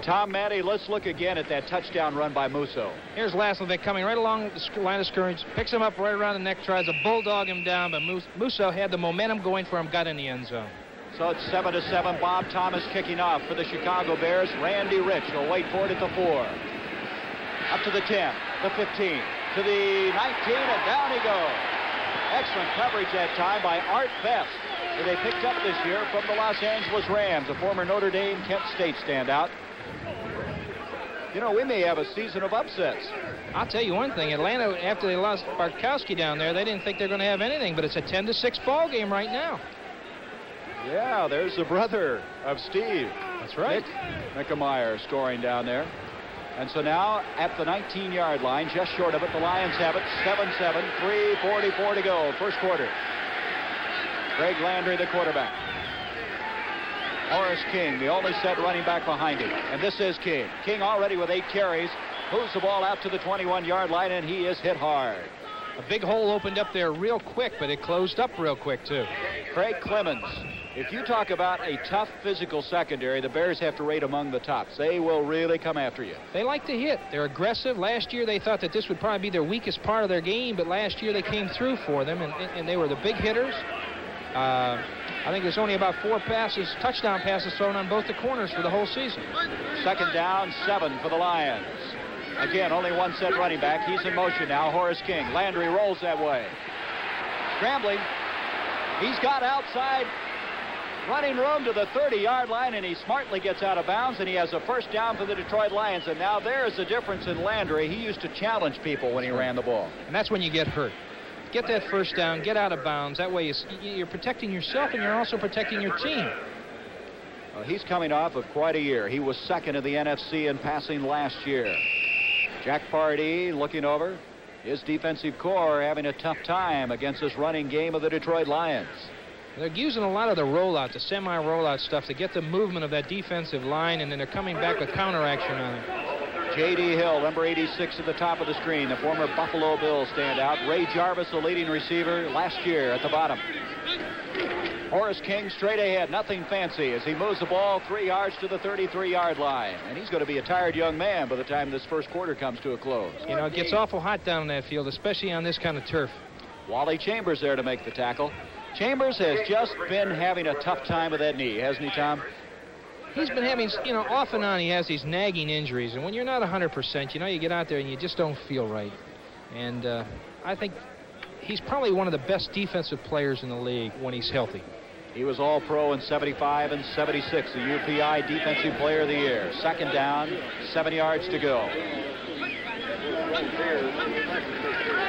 Tom, Matty, let's look again at that touchdown run by Musso. Here's Laslovic coming right along the line of scrimmage, picks him up right around the neck, tries to bulldog him down, but Musso had the momentum going for him, got in the end zone. So it's 7-7. Bob Thomas kicking off for the Chicago Bears. Randy Rich will wait for it at the 4. Up to the 10, the 15, to the 19, and down he goes. Excellent coverage that time by Art Best, who they picked up this year from the Los Angeles Rams, a former Notre Dame Kent State standout. You know, we may have a season of upsets. I'll tell you one thing. Atlanta, after they lost Bartkowski down there, they didn't think they're going to have anything, but it's a 10-6 ball game right now. Yeah, there's the brother of Steve. That's right. Nick Mickemeyer scoring down there. And so now at the 19-yard line, just short of it, the Lions have it. 7-7, 3:44 to go, first quarter. Greg Landry, the quarterback. Horace King, the only set running back behind him. And this is King. King already with 8 carries. Moves the ball out to the 21-yard line, and he is hit hard. A big hole opened up there real quick, but it closed up real quick, too. Craig Clemens. If you talk about a tough physical secondary, the Bears have to rate among the tops. They will really come after you. They like to hit. They're aggressive. Last year they thought that this would probably be their weakest part of their game, but last year they came through for them, and they were the big hitters. I think there's only about 4 touchdown passes thrown on both the corners for the whole season. Second down, 7 for the Lions. Again, only one set running back. He's in motion now. Horace King. Landry rolls that way. Scrambling. He's got outside running room to the 30-yard line, and he smartly gets out of bounds, and he has a first down for the Detroit Lions. And now there's the difference in Landry. He used to challenge people when he ran the ball. And that's when you get hurt. Get that first down, get out of bounds. That way you're protecting yourself, and you're also protecting your team. Well, he's coming off of quite a year. He was second in the NFC in passing last year. Jack Pardee looking over. His defensive core having a tough time against this running game of the Detroit Lions. They're using a lot of the rollout, the semi-rollout stuff to get the movement of that defensive line, and then they're coming back with counteraction on it. J.D. Hill, number 86 at the top of the screen, the former Buffalo Bills standout. Ray Jarvis, the leading receiver last year at the bottom. Horace King straight ahead, nothing fancy as he moves the ball 3 yards to the 33-yard line. And he's going to be a tired young man by the time this first quarter comes to a close. You know, it gets awful hot down in that field, especially on this kind of turf. Wally Chambers there to make the tackle. Chambers has just been having a tough time with that knee, hasn't he, Tom? He's been having, off and on he has these nagging injuries. And when you're not 100%, you get out there and you just don't feel right. And I think he's probably one of the best defensive players in the league when he's healthy. He was All-Pro in 75 and 76, the UPI Defensive Player of the Year. Second down, 7 yards to go.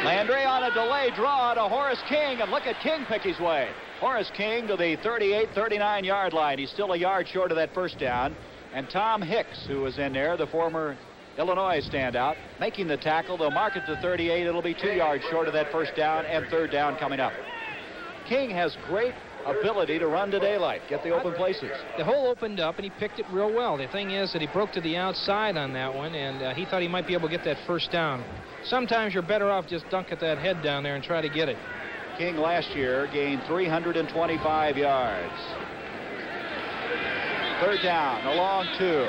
Landry on a delay draw to Horace King, and look at King pick his way. Horace King to the 38, 39-yard line. He's still a yard short of that first down. And Tom Hicks, who was in there, the former Illinois standout, making the tackle. They'll mark it to 38. It'll be 2 yards short of that first down, and third down coming up. King has great ability to run to daylight, get the open places. The hole opened up, and he picked it real well. The thing is that he broke to the outside on that one, and he thought he might be able to get that first down. Sometimes you're better off just dunk at that head down there and try to get it. King last year gained 325 yards. Third down, a long 2.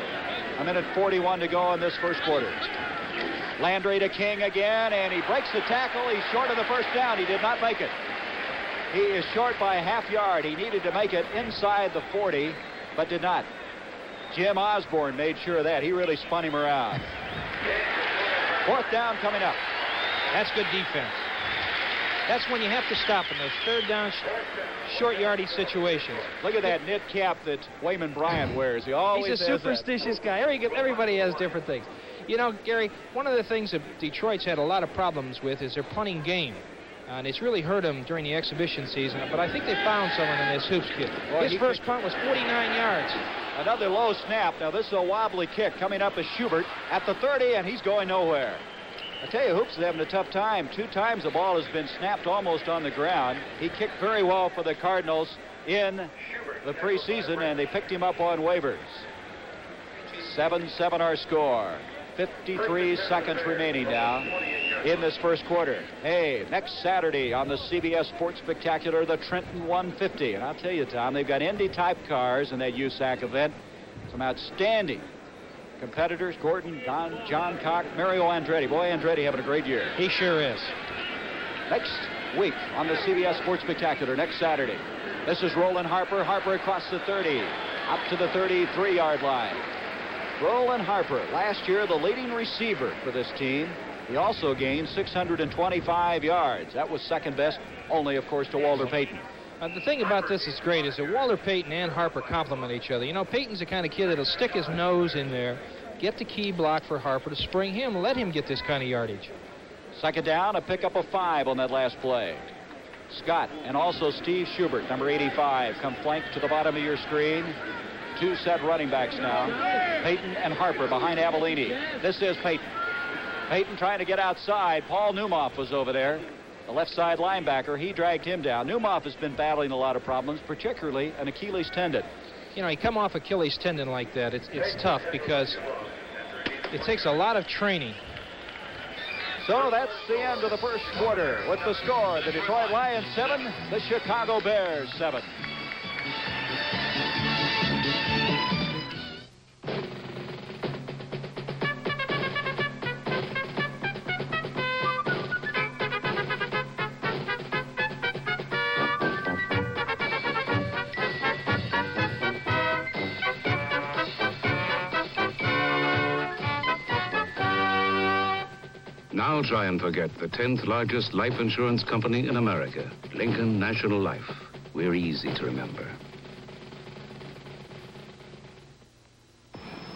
1:41 to go in this first quarter. Landry to King again, and he breaks the tackle. He's short of the first down. He did not make it. He is short by a half yard. He needed to make it inside the 40, but did not. Jim Osborne made sure of that. He really spun him around. Fourth down coming up. That's good defense. That's when you have to stop in those third down, short yardage situations. Look at that knit cap that Wayman Bryant wears. He always He's a superstitious guy. Everybody has different things. You know, Gary, one of the things that Detroit's had a lot of problems with is their punting game. And it's really hurt them during the exhibition season. But I think they found someone in this Hoops kid. His first punt was 49 yards. Another low snap. Now this is a wobbly kick coming up as Schubert at the 30, and he's going nowhere. I tell you, Hoops is having a tough time. 2 times the ball has been snapped almost on the ground. He kicked very well for the Cardinals in the preseason, and they picked him up on waivers. 7-7 our score. 53 seconds remaining now in this first quarter. Hey, next Saturday on the CBS Sports Spectacular, the Trenton 150. And I'll tell you, Tom, they've got Indy-type cars in that USAC event. Some outstanding competitors, Gordon, John Cock, Mario Andretti. Boy, Andretti having a great year. He sure is. Next week on the CBS Sports Spectacular, next Saturday. This is Roland Harper. Harper across the 30, up to the 33-yard line. Roland Harper, last year the leading receiver for this team. He also gained 625 yards. That was second best, only, of course, to Walter Payton. The thing about this is great is that Walter Payton and Harper complement each other. You know, Payton's the kind of kid that'll stick his nose in there, get the key block for Harper to spring him, let him get this kind of yardage. Second down, a pickup of 5 on that last play. Scott and also Steve Schubert, number 85, come flanked to the bottom of your screen. 2 set running backs now. Payton and Harper behind Avellini. This is Payton. Payton trying to get outside. Paul Newmoff was over there. The left side linebacker, he dragged him down. Newmoff has been battling a lot of problems, particularly an Achilles tendon. You know, he come off Achilles tendon like that. It's tough because it takes a lot of training. So that's the end of the first quarter with the score. The Detroit Lions 7, the Chicago Bears 7. Now try and forget the 10th largest life insurance company in America, Lincoln National Life. We're easy to remember.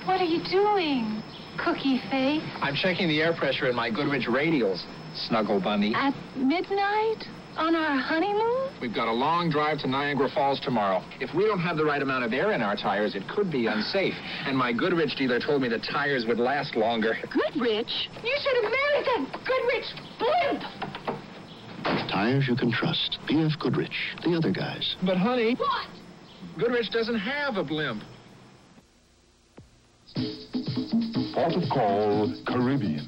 What are you doing, cookie face? I'm checking the air pressure in my Goodrich radials, Snuggle Bunny. At midnight? On our honeymoon? We've got a long drive to Niagara Falls tomorrow. If we don't have the right amount of air in our tires, it could be unsafe. And my Goodrich dealer told me the tires would last longer. Goodrich? You should have married that Goodrich blimp! Tires you can trust. B.F. Goodrich. The other guys. But, honey... What? Goodrich doesn't have a blimp. Port of call, Caribbean.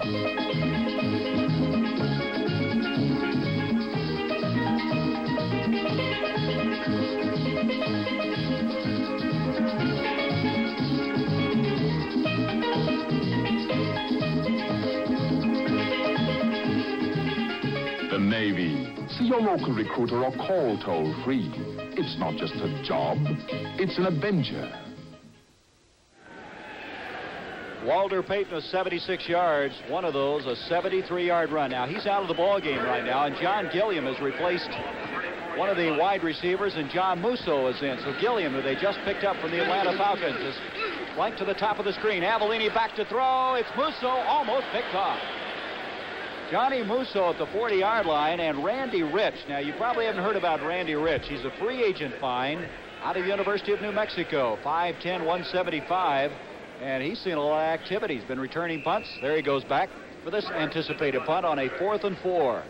The Navy. See your local recruiter or call toll-free. It's not just a job, it's an adventure. Walter Payton with 76 yards, one of those a 73-yard run. Now he's out of the ball game right now, and John Gilliam has replaced one of the wide receivers, and John Musso is in. So Gilliam, who they just picked up from the Atlanta Falcons, is flanked to the top of the screen. Avellini back to throw. It's Musso, almost picked off. Johnny Musso at the 40-yard line, and Randy Rich. Now, you probably haven't heard about Randy Rich. He's a free agent find out of the University of New Mexico, 5'10", 175, and he's seen a lot of activity. He's been returning punts. There he goes back for this anticipated punt on a 4th and 4.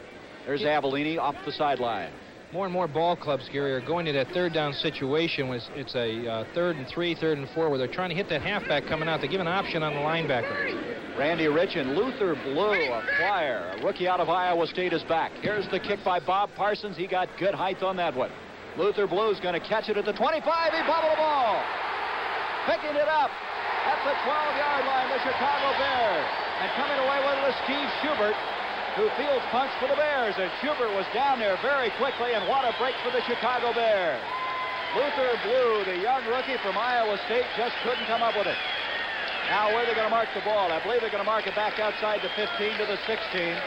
There's Avellini off the sideline. More and more ball clubs, Gary, are going to that third down situation when it's a 3rd and 3, 3rd and 4, where they're trying to hit that halfback coming out. They give an option on the linebacker. Randy Rich and Luther Blue, a flyer, a rookie out of Iowa State, is back. Here's the kick by Bob Parsons. He got good height on that one. Luther Blue's going to catch it at the 25. He bobbled the ball. Picking it up at the 12-yard line, the Chicago Bears. And coming away with it is Steve Schubert, who fields punts for the Bears. And Schubert was down there very quickly, and what a break for the Chicago Bears. Luther Blue, the young rookie from Iowa State, just couldn't come up with it. Now, where are they going to mark the ball? I believe they're going to mark it back outside the 15 to the 16.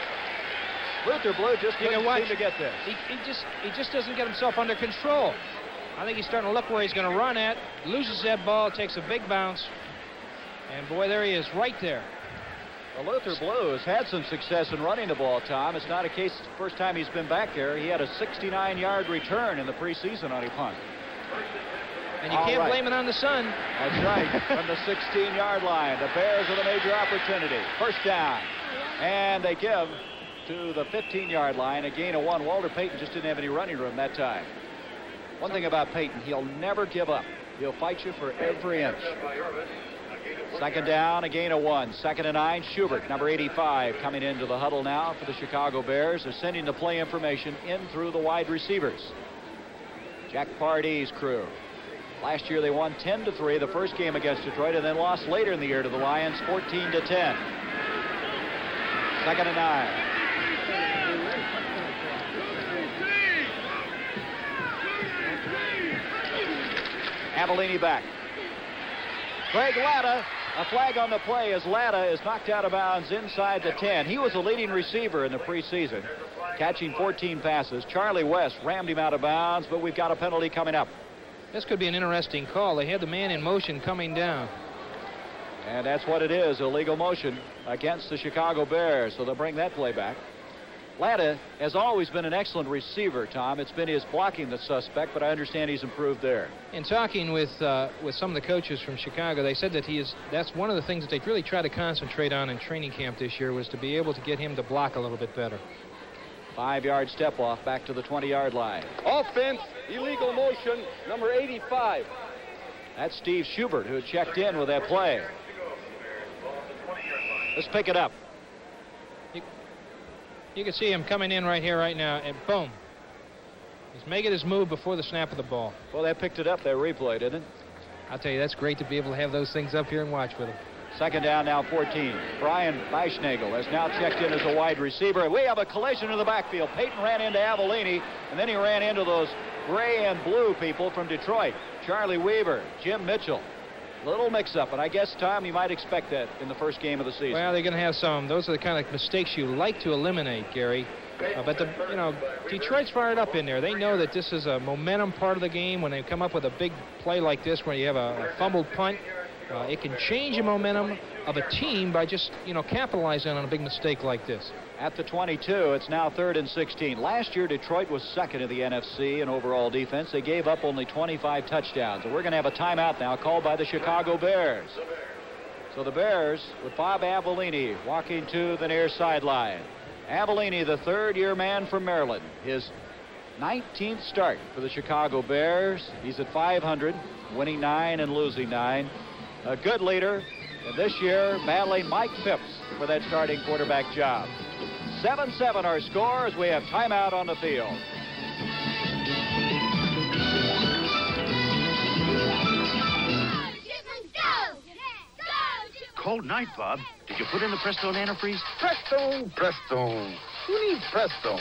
Luther Blue just couldn't seem to get this. He just doesn't get himself under control. I think he's starting to look where he's going to run at, loses that ball, takes a big bounce, and boy, there he is, right there. Well, Luther Blue has had some success in running the ball, Tom. It's not a case the first time he's been back there. He had a 69-yard return in the preseason on a punt. And you can't blame it on the sun. That's right, from the 16-yard line. The Bears with a major opportunity. First down. And they give to the 15-yard line, a gain of 1. Walter Payton just didn't have any running room that time. One thing about Payton, he'll never give up. He'll fight you for every inch. Second down, a gain of 1. 2nd and 9, Schubert, number 85, coming into the huddle now for the Chicago Bears. They're sending the play information in through the wide receivers. Jack Pardee's crew. Last year they won 10-3 the first game against Detroit and then lost later in the year to the Lions 14-10. 2nd and 9. Avellini back. Craig Latta, a flag on the play as Latta is knocked out of bounds inside the 10. He was a leading receiver in the preseason, catching 14 passes. Charlie West rammed him out of bounds, but we've got a penalty coming up. This could be an interesting call. They had the man in motion coming down. And that's what it is, illegal motion against the Chicago Bears, so they'll bring that play back. Latta has always been an excellent receiver, Tom. It's been his blocking that's suspect, but I understand he's improved there. In talking with some of the coaches from Chicago, they said that that's one of the things that they really try to concentrate on in training camp this year was to be able to get him to block a little bit better. 5-yard step off back to the 20-yard line. Offense, illegal motion, number 85. That's Steve Schubert who checked in with that play. Let's pick it up. You can see him coming in right here, right now, and boom. He's making his move before the snap of the ball. Well, they picked it up, that replay, didn't it? I'll tell you, that's great to be able to have those things up here and watch with him. 2nd down now, 14. Brian Beischnagel has now checked in as a wide receiver. We have a collision in the backfield. Peyton ran into Avellini, and then he ran into those gray and blue people from Detroit. Charlie Weaver, Jim Mitchell. Little mix-up, and I guess, Tom, you might expect that in the first game of the season. Well, they're going to have some. Those are the kind of mistakes you like to eliminate, Gary. But Detroit's fired up in there. They know that this is a momentum part of the game. When they come up with a big play like this, where you have a fumbled punt, it can change the momentum of a team by just, capitalizing on a big mistake like this. At the 22, it's now 3rd and 16. Last year, Detroit was 2nd in the NFC in overall defense. They gave up only 25 touchdowns. And we're going to have a timeout now called by the Chicago Bears. So the Bears with Bob Avellini walking to the near sideline. Avellini, the third-year man from Maryland. His 19th start for the Chicago Bears. He's at 500, winning 9 and losing 9. A good leader. And this year, battling Mike Phipps for that starting quarterback job. 7-7 our score as we have timeout on the field. Cold night, Bob. Did you put in the Prestone antifreeze? Presto, Prestone. Who needs Prestone?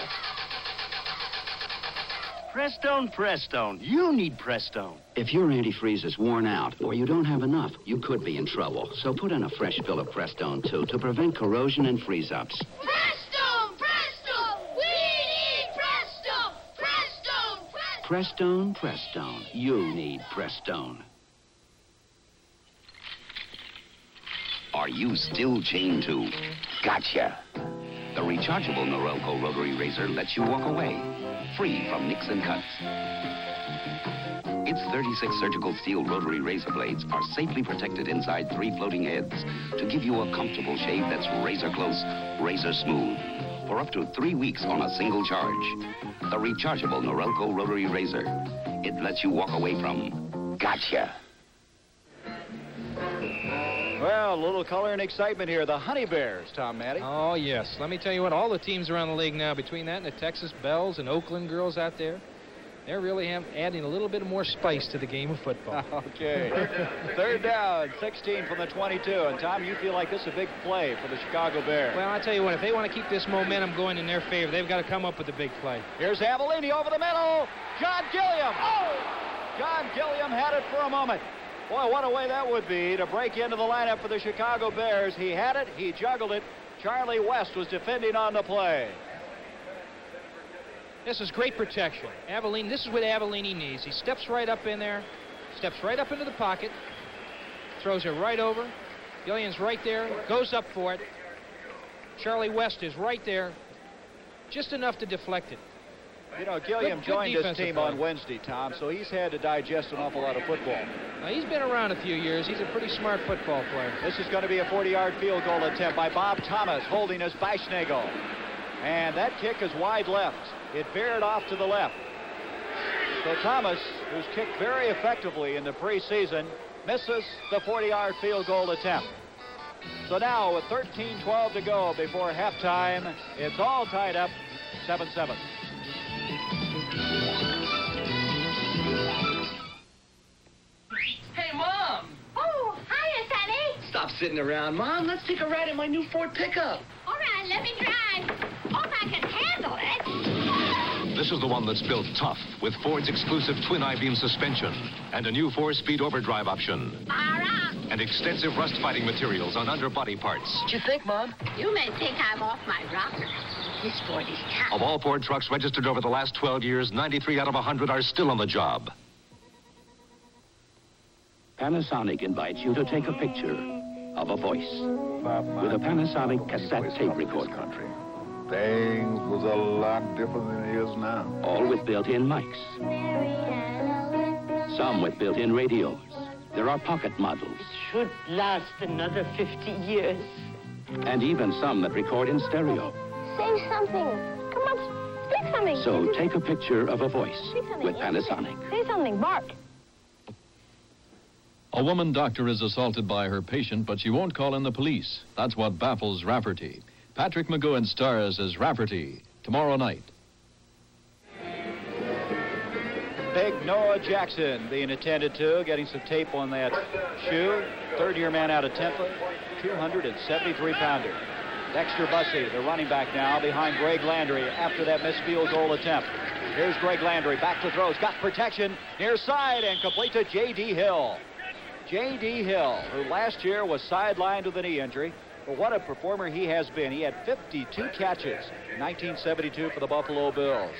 Prestone. You need Prestone. If your antifreeze is worn out or you don't have enough, you could be in trouble. So put in a fresh fill of Prestone, too, to prevent corrosion and freeze-ups. Prestone! We need Prestone! Prestone. You need Prestone. Are you still chained to? Gotcha. The rechargeable Norelco rotary razor lets you walk away, free from nicks and cuts. Its 36 surgical steel rotary razor blades are safely protected inside 3 floating heads to give you a comfortable shave that's razor close, razor smooth, for up to 3 weeks on a single charge. The rechargeable Norelco rotary razor. It lets you walk away from gotcha. Well, a little color and excitement here. The Honey Bears, Tom Matty. Oh, yes. Let me tell you what, all the teams around the league now, between that and the Texas Bells and Oakland girls out there, they're really adding a little bit more spice to the game of football. Okay. 3rd down, 16 from the 22. And, Tom, you feel like this is a big play for the Chicago Bears. Well, I tell you what, if they want to keep this momentum going in their favor, they've got to come up with a big play. Here's Avellini over the middle. John Gilliam. Oh! John Gilliam had it for a moment. Boy, what a way that would be to break into the lineup for the Chicago Bears. He had it. He juggled it. Charlie West was defending on the play. This is great protection. Avellini, this is what Avellini needs. He steps right up in there, steps right up into the pocket, throws it right over. Gilliam's right there, goes up for it. Charlie West is right there, just enough to deflect it. You know, Gilliam joined this team on Wednesday, Tom, so he's had to digest an awful lot of football. Now, he's been around a few years. He's a pretty smart football player. This is going to be a 40-yard field goal attempt by Bob Thomas, holding his Beischnagel. And that kick is wide left. It veered off to the left. So Thomas, who's kicked very effectively in the preseason, misses the 40-yard field goal attempt. So now, with 13-12 to go before halftime, it's all tied up, 7-7. sitting around. Mom, let's take a ride in my new Ford pickup. All right, let me drive. Hope I can handle it. This is the one that's built tough with Ford's exclusive twin I-beam suspension and a new 4-speed overdrive option. And extensive rust-fighting materials on underbody parts. What you think, Mom? You may think I'm off my rocker. This Ford is tough. Of all Ford trucks registered over the last 12 years, 93 out of 100 are still on the job. Panasonic invites you to take a picture of a voice with a Panasonic cassette tape recorder. Things was a lot different than it is now. All with built-in mics. Some with built-in radios. There are pocket models. It should last another 50 years. And even some that record in stereo. Say something. Come on, speak something. So take a picture of a voice with Panasonic. Say something, bark. A woman doctor is assaulted by her patient, but she won't call in the police. That's what baffles Rafferty. Patrick McGowan stars as Rafferty tomorrow night. Big Noah Jackson being attended to, getting some tape on that shoe. Third-year man out of Temple, 273-pounder. Dexter Bussey, the running back now, behind Greg Landry after that missed field goal attempt. Here's Greg Landry, back to throws, got protection, near side, and complete to J.D. Hill. J.D. Hill, who last year was sidelined with a knee injury, but what a performer he has been. He had 52 catches in 1972 for the Buffalo Bills.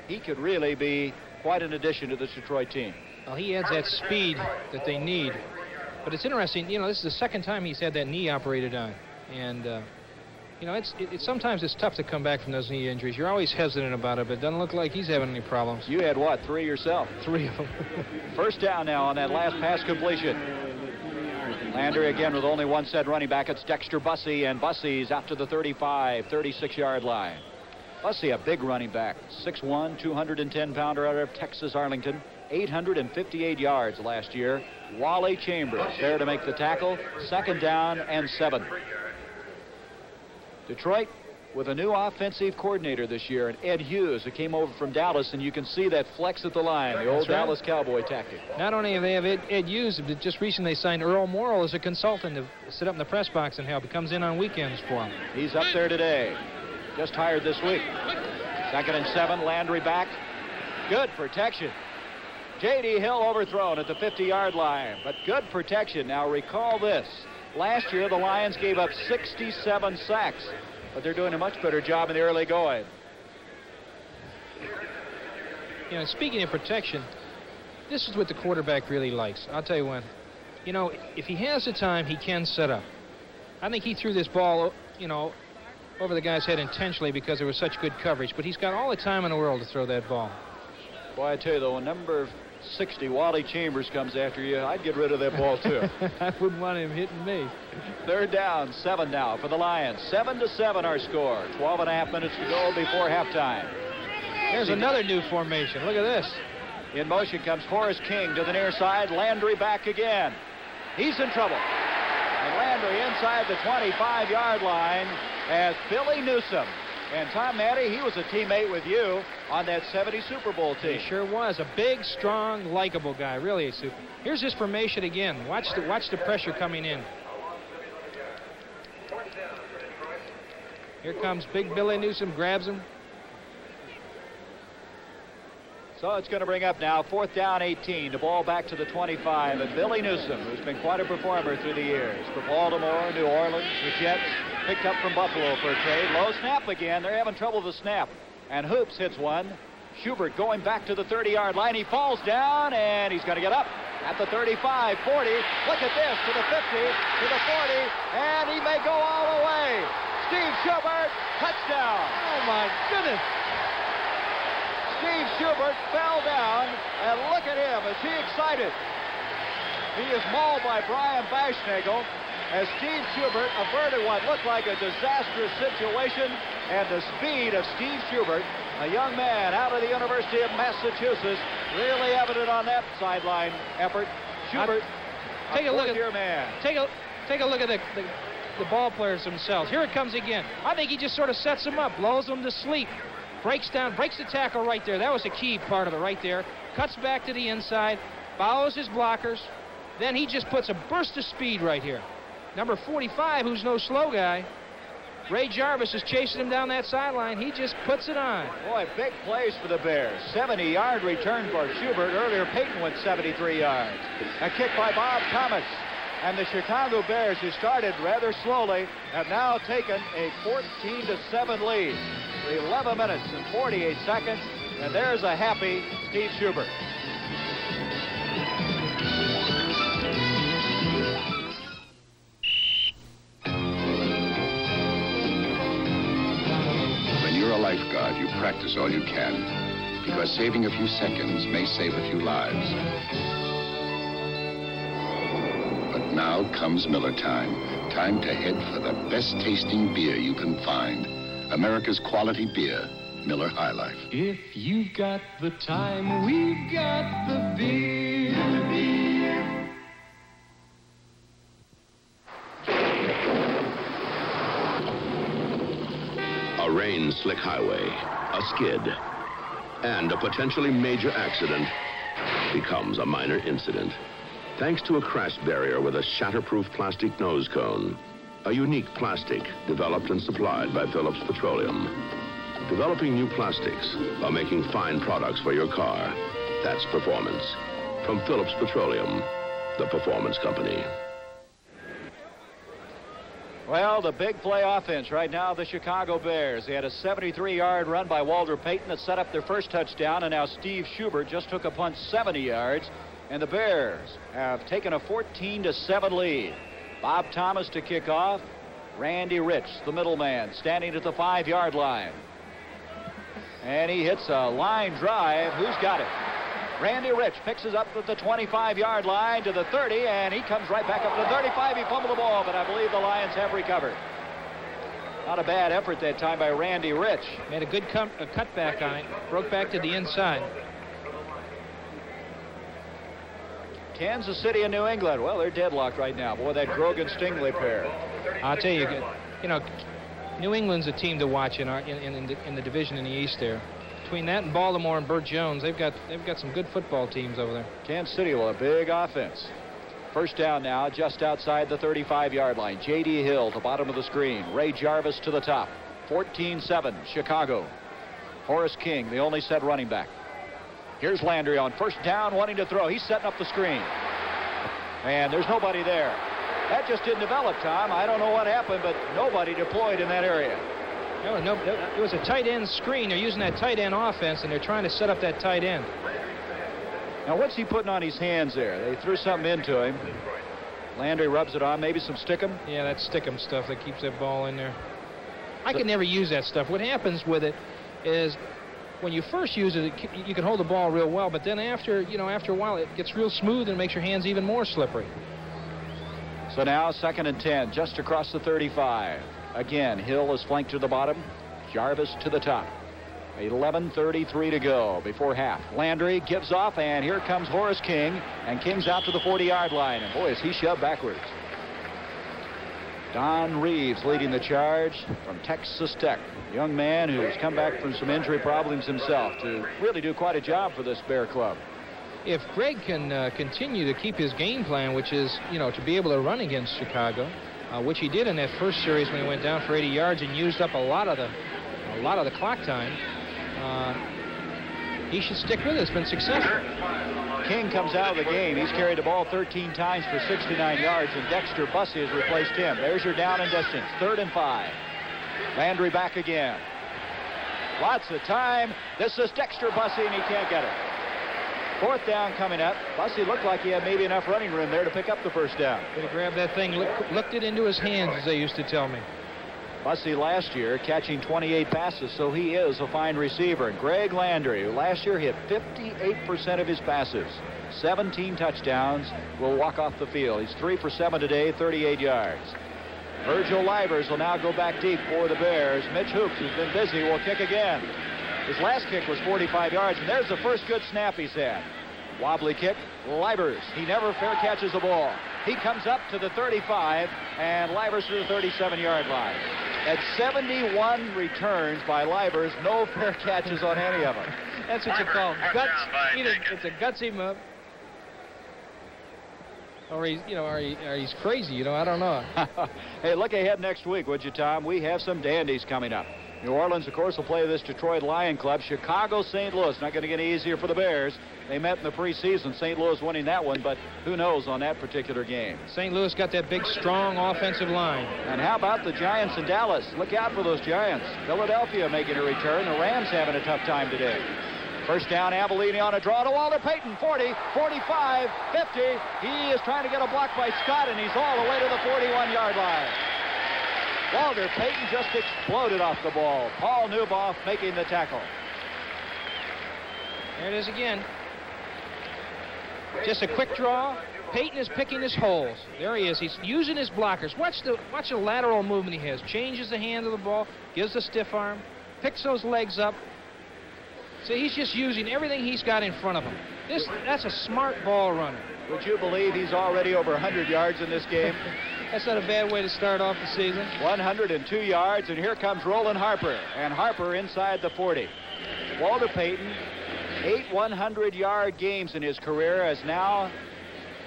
He could really be quite an addition to this Detroit team. Well, he adds that speed that they need. But it's interesting, you know, this is the second time he's had that knee operated on. And, you know, sometimes it's tough to come back from those knee injuries. You're always hesitant about it, but it doesn't look like he's having any problems. You had, what, 3 yourself? 3 of them. First down now on that last pass completion. Landry again with only one set running back. It's Dexter Bussey, and Bussey's out to the 35, 36-yard line. Bussey, a big running back, 6'1", 210-pounder out of Texas Arlington, 858 yards last year. Wally Chambers there to make the tackle. Second down and 7. Detroit with a new offensive coordinator this year, and Ed Hughes, who came over from Dallas, and you can see that flex at the line, the old Dallas Cowboy tactic. Not only have they have Ed Hughes, but just recently they signed Earl Morrill as a consultant to sit up in the press box and help. He comes in on weekends for him. He's up there today. Just hired this week. Second and 7, Landry back. Good protection. J.D. Hill overthrown at the 50-yard line, but good protection. Now recall this. Last year, the Lions gave up 67 sacks, but they're doing a much better job in the early going. You know, speaking of protection, this is what the quarterback really likes. I'll tell you what. You know, if he has the time, he can set up. I think he threw this ball, you know, over the guy's head intentionally because there was such good coverage, but he's got all the time in the world to throw that ball. Boy, I tell you, though, when number 60, Wally Chambers, comes after you, I'd get rid of that ball, too. I wouldn't want him hitting me. Third down, 7 now for the Lions. 7-7 our score. 12.5 minutes to go before halftime. There's another new formation. Look at this. In motion comes Horace King to the near side. Landry back again. He's in trouble. And Landry inside the 25-yard line as Billy Newsome. And Tom Matty, he was a teammate with you on that 70 Super Bowl team. He sure was. A big, strong, likable guy. Really a super. Here's his formation again. Watch the pressure coming in. Here comes big Billy Newsome, grabs him. So it's going to bring up now 4th down 18. The ball back to the 25. And Billy Newsome, who's been quite a performer through the years. For Baltimore, New Orleans, the Jets, picked up from Buffalo for a trade. Low snap again. They're having trouble with the snap. And Hoops hits one. Schubert going back to the 30-yard line. He falls down, and he's going to get up at the 35, 40. Look at this, to the 50, to the 40, and he may go all the way. Steve Schubert, touchdown. Oh, my goodness. Steve Schubert fell down, and look at him. Is he excited? He is mauled by Brian Bashnagel as Steve Schubert averted what looked like a disastrous situation, and the speed of Steve Schubert, a young man out of the University of Massachusetts, really evident on that sideline effort. Schubert, take a look at your man. Take a look at the ball players themselves. Here it comes again. I think he just sort of sets them up, blows them to sleep. Breaks the tackle right there. That was a key part of it right there. Cuts back to the inside, follows his blockers. Then he just puts a burst of speed right here. number 45, who's no slow guy. Ray Jarvis is chasing him down that sideline. He just puts it on. Boy, big plays for the Bears. 70-yard return for Schubert. Earlier, Payton went 73 yards. A kick by Bob Thomas. And the Chicago Bears, who started rather slowly, have now taken a 14-7 lead. For 11 minutes and 48 seconds. And there's a happy Steve Schubert. Lifeguard, you practice all you can, because saving a few seconds may save a few lives. But now comes Miller time. Time to head for the best tasting beer you can find. America's quality beer, Miller High Life. If you've got the time, we've got the beer. A rain-slick highway, a skid, and a potentially major accident becomes a minor incident. Thanks to a crash barrier with a shatterproof plastic nose cone, a unique plastic developed and supplied by Phillips Petroleum. Developing new plastics while making fine products for your car, that's performance. From Phillips Petroleum, the performance company. Well, the big play offense right now, the Chicago Bears. They had a 73-yard run by Walter Payton that set up their first touchdown, and now Steve Schubert just took a punt 70 yards, and the Bears have taken a 14-7 lead. Bob Thomas to kick off. Randy Rich, the middleman, standing at the 5-yard line. And he hits a line drive. Who's got it? Randy Rich picks us up at the 25-yard line to the 30, and he comes right back up to the 35. He fumbled the ball, but I believe the Lions have recovered. Not a bad effort that time by Randy Rich. Made a good cutback on it. Broke back to the inside. Kansas City and New England. Well, they're deadlocked right now. Boy, that Grogan-Stingley pair. I'll tell you, New England's a team to watch in the division in the East there. Between that and Baltimore and Burt Jones, they've got some good football teams over there. Kansas City will have a big offense. First down now, just outside the 35-yard line. J.D. Hill to bottom of the screen. Ray Jarvis to the top. 14-7, Chicago. Horace King, the only set running back. Here's Landry on first down, wanting to throw. He's setting up the screen. And there's nobody there. That just didn't develop, Tom. I don't know what happened, but nobody deployed in that area. No, it was a tight end screen. They're using that tight end offense, and they're trying to set up that tight end. Now, what's he putting on his hands there? They threw something into him. Landry rubs it on. Maybe some stickum? Yeah, that stickum stuff that keeps that ball in there. I can never use that stuff. What happens with it is when you first use it, you can hold the ball real well, but then after a while, it gets real smooth and makes your hands even more slippery. So now 2nd and 10, just across the 35. Again, Hill is flanked to the bottom. Jarvis to the top. 11:33 to go before half. Landry gives off, and here comes Horace King, and King's out to the 40-yard line, and boy, is he shoved backwards. Don Reeves leading the charge from Texas Tech. Young man who's come back from some injury problems himself to really do quite a job for this Bear club. If Greg can continue to keep his game plan, which is, to be able to run against Chicago, which he did in that first series when he went down for 80 yards and used up a lot of the clock time, he should stick with it. It's been successful. King comes out of the game. He's carried the ball 13 times for 69 yards, and Dexter Bussey has replaced him. There's your down and distance. 3rd and 5. Landry back again. Lots of time. This is Dexter Bussey, and he can't get it. 4th down coming up. Bussey looked like he had maybe enough running room there to pick up the first down. Could have grabbed that thing, looked it into his hands, as they used to tell me. Bussey last year catching 28 passes, so he is a fine receiver. And Greg Landry, who last year hit 58% of his passes, 17 touchdowns, will walk off the field. He's 3 for 7 today, 38 yards. Virgil Livers will now go back deep for the Bears. Mitch Hoops, who's been busy, will kick again. His last kick was 45 yards, and there's the first good snap he's had. Wobbly kick, Livers. He never fair catches the ball. He comes up to the 35, and Livers to the 37-yard line. At 71 returns by Livers, no fair catches on any of them. That's what you call guts. It's a gutsy move. or he's, or he's crazy. I don't know. Hey, look ahead next week, would you, Tom? We have some dandies coming up. New Orleans, of course, will play this Detroit Lion Club. Chicago, St. Louis. Not going to get any easier for the Bears. They met in the preseason. St. Louis winning that one, but who knows on that particular game. St. Louis got that big, strong offensive line. And how about the Giants in Dallas? Look out for those Giants. Philadelphia making a return. The Rams having a tough time today. First down, Avellini on a draw to Walter Payton. 40, 45, 50. He is trying to get a block by Scott, and he's all the way to the 41-yard line. Walter Payton just exploded off the ball. Paul Newboff making the tackle. There it is again. Just a quick draw. Payton is picking his holes. There he is. He's using his blockers. Watch the lateral movement he has. Changes the hand of the ball, gives a stiff arm, picks those legs up. So he's just using everything he's got in front of him. That's a smart ball runner. Would you believe he's already over 100 yards in this game? That's not a bad way to start off the season. 102 yards, and here comes Roland Harper. And Harper inside the 40. Walter Payton, 8 100-yard games in his career, has now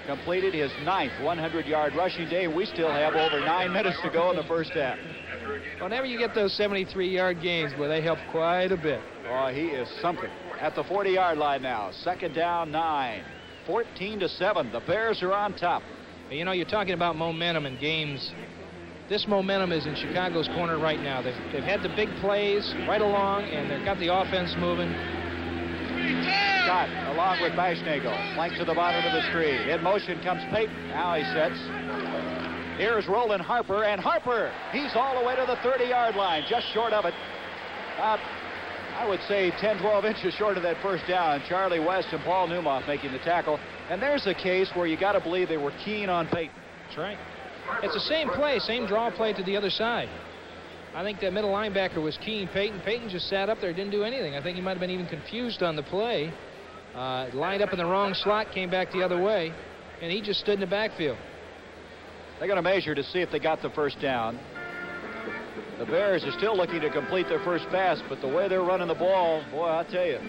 completed his 9th 100-yard rushing day. We still have over 9 minutes to go in the first half. Whenever you get those 73-yard games, boy, they help quite a bit. Oh, he is something. At the 40-yard line now. Second down, 9. 14-7. The Bears are on top. You're talking about momentum in games. This momentum is in Chicago's corner right now. They've had the big plays right along, and they've got the offense moving. Scott, along with Bashnagel, flank to the bottom of the screen. In motion comes Payton. Now he sets. Here's Roland Harper, and Harper, he's all the way to the 30-yard line, just short of it. I would say 10, 12 inches short of that first down. Charlie West and Paul Newmoff making the tackle. And there's a case where you got to believe they were keen on Payton. That's right. It's the same play, same draw play to the other side. I think that middle linebacker was keen. Payton just sat up there, didn't do anything. I think he might have been even confused on the play. Lined up in the wrong slot, came back the other way, and he just stood in the backfield. They're going to measure to see if they got the first down. The Bears are still looking to complete their first pass, but the way they're running the ball, boy, I'll tell you.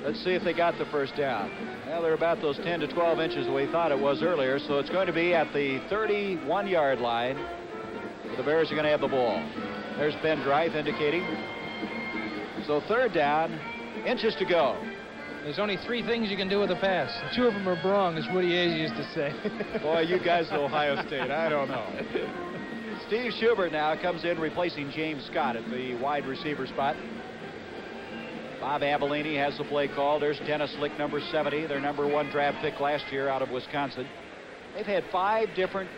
Let's see if they got the first down. Well, they're about those 10 to 12 inches we thought it was earlier, so it's going to be at the 31-yard line. The Bears are going to have the ball. There's Ben Dreith indicating. So third down, inches to go. There's only 3 things you can do with a pass. 2 of them are wrong, as Woody Hayes used to say. Boy, you guys at Ohio State, I don't know. Steve Schubert now comes in replacing James Scott at the wide receiver spot. Bob Avellini has the play call. There's Dennis Lick, number 70, their number 1 draft pick last year out of Wisconsin. They've had 5 different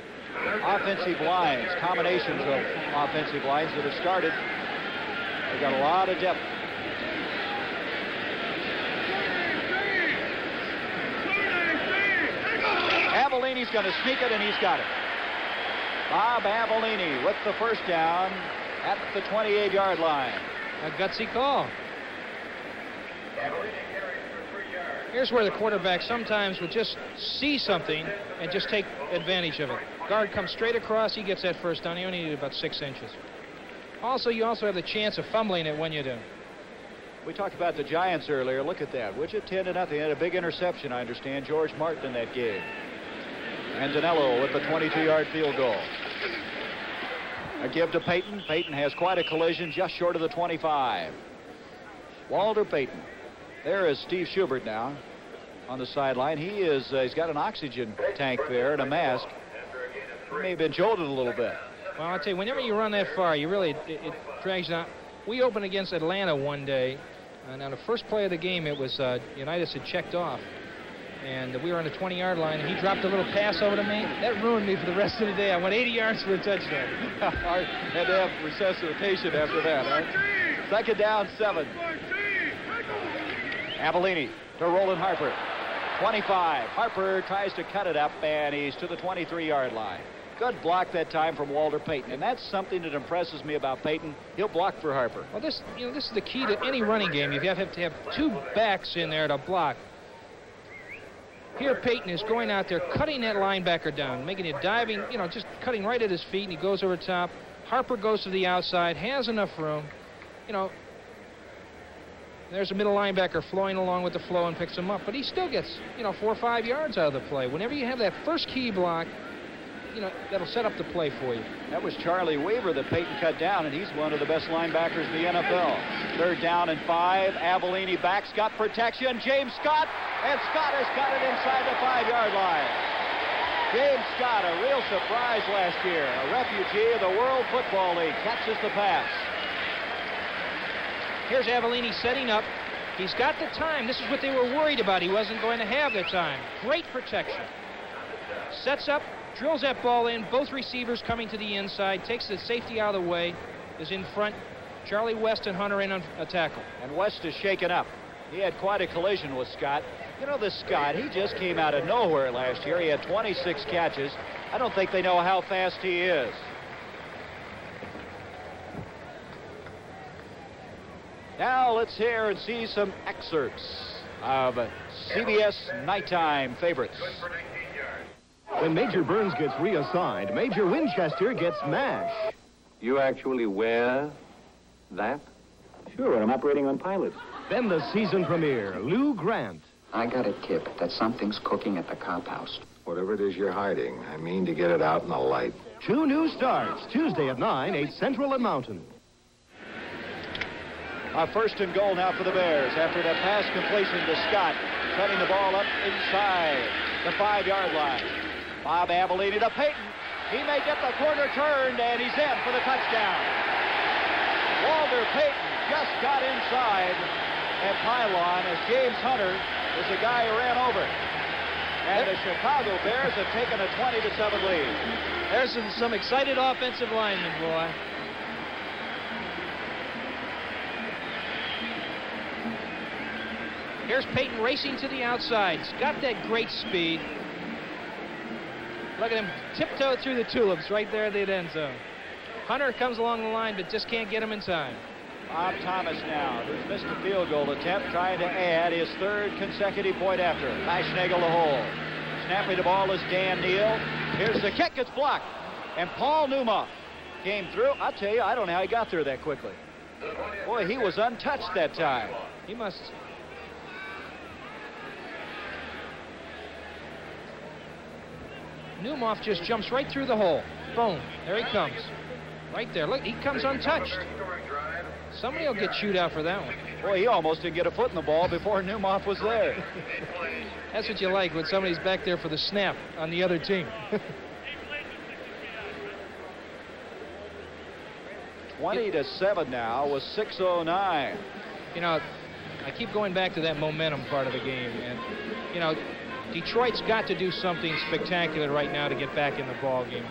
offensive lines, combinations of offensive lines that have started. They've got a lot of depth. Avellini's going to sneak it, and he's got it. Bob Avellini with the first down at the 28-yard line. A gutsy call. Here's where the quarterback sometimes will just see something and just take advantage of it. Guard comes straight across, he gets that first down. He only needed about 6 inches. Also, you also have the chance of fumbling it when you do. We talked about the Giants earlier. Look at that. Widget 10-0. They had a big interception, I understand. George Martin in that game. And Danello with the 22-yard field goal. A give to Payton. Payton has quite a collision just short of the 25. Walter Payton. There is Steve Schubert now on the sideline. He's got an oxygen tank there and a mask. He may have been jolted a little bit. Well, I'll tell you, whenever you run that far, you really, it drags you out. We opened against Atlanta one day, and on the first play of the game, it was Unitas had checked off. And we were on the 20-yard line, and he dropped a little pass over to me. That ruined me for the rest of the day. I went 80 yards for a touchdown. I had to have resuscitation after that, huh? Second down, 7. Avellini to Roland Harper. 25. Harper tries to cut it up, and he's to the 23-yard line. Good block that time from Walter Payton, and that's something that impresses me about Payton. He'll block for Harper. Well, this is the key to any running game. You have to have 2 backs in there to block. Here, Payton is going out there, cutting that linebacker down, making it diving, just cutting right at his feet, and he goes over top. Harper goes to the outside, has enough room. There's a middle linebacker flowing along with the flow and picks him up. But he still gets, 4 or 5 yards out of the play. Whenever you have that first key block, that'll set up the play for you. That was Charlie Weaver that Peyton cut down, and he's one of the best linebackers in the NFL. 3rd down and 5. Avellini backs, got protection. James Scott, and Scott has got it inside the 5-yard line. James Scott, a real surprise last year. A refugee of the World Football League, catches the pass. Here's Avellini setting up. He's got the time. This is what they were worried about. He wasn't going to have the time. Great protection. Sets up, drills that ball in. Both receivers coming to the inside. Takes the safety out of the way. Is in front. Charlie West and Hunter in on a tackle. And West is shaken up. He had quite a collision with Scott. This Scott, he just came out of nowhere last year. He had 26 catches. I don't think they know how fast he is. Now let's hear and see some excerpts of CBS Nighttime Favorites. When Major Burns gets reassigned, Major Winchester gets MASH. You actually wear that? Sure, I'm operating on pilots. Then the season premiere, Lou Grant. I got a tip that something's cooking at the cop house. Whatever it is you're hiding, I mean to get it out in the light. 2 new starts, Tuesday at 9, 8 Central and Mountain. A 1st and goal now for the Bears after that pass completion to Scott, setting the ball up inside the 5-yard line. Bob Avellini to Peyton. He may get the corner turned, and he's in for the touchdown. Walter Payton just got inside that pylon as James Hunter was the guy who ran over. And the Chicago Bears have taken a 20-7 lead. There's some excited offensive linemen, boy. Here's Peyton racing to the outside. He's got that great speed. Look at him tiptoe through the tulips right there at the end zone. Hunter comes along the line, but just can't get him in time. Bob Thomas now, who's missed a field goal attempt, trying to add his 3rd consecutive point after. Fashnagle the hole. Snapping the ball is Dan Neal. Here's the kick. It's blocked. And Paul Newmoff came through. I'll tell you, I don't know how he got there that quickly. Boy, he was untouched that time. He must... Newmoff just jumps right through the hole. Boom. There he comes. Right there. Look, he comes untouched. Somebody will get chewed out for that one. Boy, he almost didn't get a foot in the ball before Newmoff was there. That's what you like when somebody's back there for the snap on the other team. 20-7 now with 6:09. I keep going back to that momentum part of the game. And, Detroit's got to do something spectacular right now to get back in the ball game.